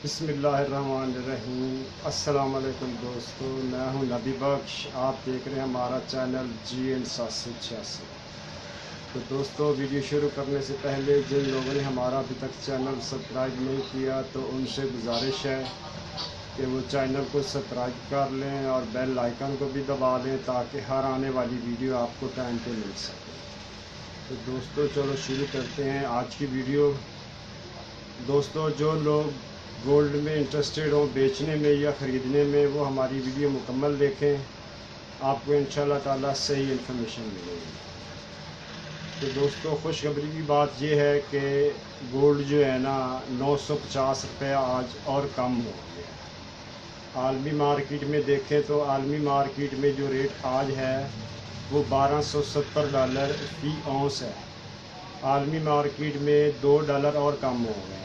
بسم اللہ الرحمن الرحیم۔ السلام علیکم دوستو، میں ہوں نبی بخش، آپ دیکھ رہے ہیں ہمارا چینل GN786۔ تو دوستو، ویڈیو شروع کرنے سے پہلے جن لوگوں نے ہمارا ابھی تک چینل سبسکرائب نہیں کیا تو ان سے گزارش ہے کہ وہ چینل کو سبسکرائب کر لیں اور بیل آئیکن کو بھی دبا لیں تاکہ ہر آنے والی ویڈیو آپ کو ٹائم پہ مل سکے۔ تو دوستو چلو شروع کرتے ہیں آج کی ویڈیو۔ دوستو، جو لوگ گولڈ میں انٹرسٹیڈ ہوں بیچنے میں یا خریدنے میں، وہ ہماری ویڈیو مکمل دیکھیں، آپ کو انشاءاللہ تعالیٰ صحیح انفارمیشن ملے گی۔ تو دوستو، خوشخبری کی بات یہ ہے کہ گولڈ جو ہے نا 950 روپے آج اور کم ہو گیا۔ عالمی مارکیٹ میں دیکھیں تو عالمی مارکیٹ میں جو ریٹ آج ہے وہ $1270 فی اونس ہے۔ عالمی مارکیٹ میں $2 اور کم ہو گئے ہیں۔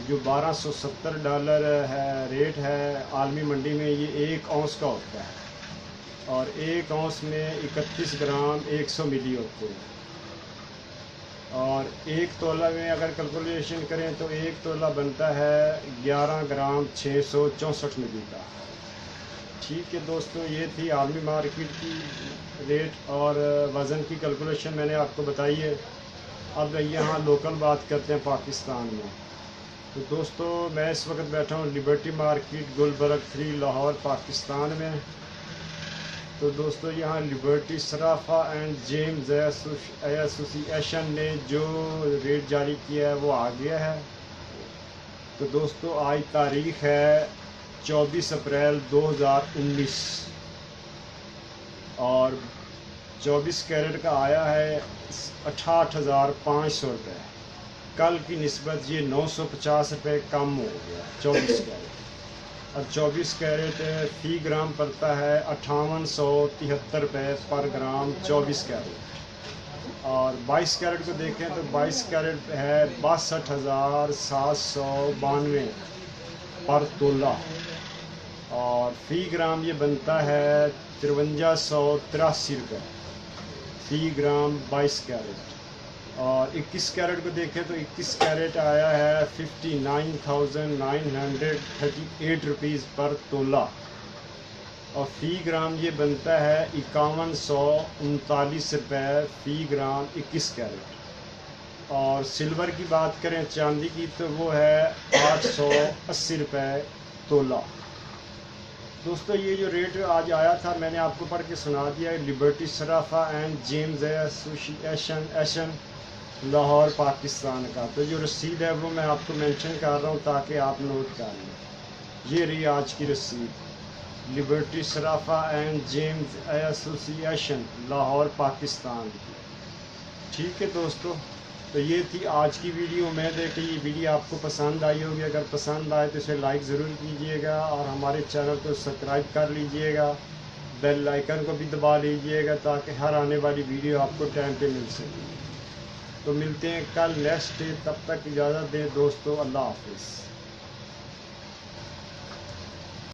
جو $1270 ہے ریٹ ہے عالمی منڈی میں، یہ 1 اونس کا ہوتا ہے اور 1 اونس میں 31 گرام 100 ملی ہوتے ہیں، اور 1 تولہ میں اگر کیلکولیشن کریں تو 1 تولہ بنتا ہے 11 گرام 664 ملی کا۔ ٹھیک ہے دوستو، یہ تھی عالمی مارکیٹ کی ریٹ اور وزن کی کیلکولیشن میں نے آپ کو بتائی ہے۔ اب یہاں لوکل بات کرتے ہیں پاکستان میں۔ تو دوستو، میں اس وقت بیٹھا ہوں لبرٹی مارکیٹ گلبرگ 3 لاہور پاکستان میں۔ تو دوستو، یہاں لبرٹی صرافہ اینڈ جیمز ایسوسی ایشن نے جو ریٹ جاری کیا ہے وہ آ گیا ہے۔ تو دوستو، آج تاریخ ہے 24 اپریل 2019 اور 24 کیرٹ کا آیا ہے 68,500 روپے۔ کل کی نسبت یہ 950 روپے کم ہو گیا 24 کیرٹ، اور 24 کیرٹ فی گرام پڑتا ہے 5873 روپے پر گرام 24 کیرٹ۔ اور 22 کیرٹ کو دیکھیں تو 22 کیرٹ ہے 62,792 پر تولہ، اور فی گرام یہ بنتا ہے 5383 روپے فی گرام 22 کیرٹ۔ اور 21 کیرٹ کو دیکھیں تو 21 کیرٹ آیا ہے 59,938 روپیز پر تولہ، اور فی گرام یہ بنتا ہے 5139 روپے فی گرام 21 کیرٹ۔ اور سلور کی بات کریں، چاندی کی، تو وہ ہے 880 روپے تولہ۔ دوستو، یہ جو ریٹ آج آیا تھا میں نے آپ کو پڑھ کے سنا دیا ہے۔ لبرٹی صرافہ اینڈ جیمز ایسوسی ایشن لاہور پاکستان کا۔ تو جو رسید ہے وہ میں آپ کو مینشن کر رہا ہوں تاکہ آپ نوٹ کر لیں۔ یہ رہی آج کی رسید، لبرٹی صرافہ اینڈ جیمز ایسوسی ایشن لاہور پاکستان کی۔ ٹھیک ہے دوستو، تو یہ تھی آج کی ویڈیو۔ امید ہے کہ یہ ویڈیو آپ کو پسند آئی ہوگی۔ اگر پسند آئے تو اسے لائک ضرور کیجیے گا اور ہمارے چینل کو سبسکرائب کر لیجیے گا، بیل آئیکن کو بھی دبا لیجیے گا تاکہ ہر آنے والی ویڈیو آپ کو ٹائم پہ مل سکے۔ تو ملتے ہیں کل نیکسٹ ڈے، تب تک اجازت دیں دوستو، اللہ حافظ۔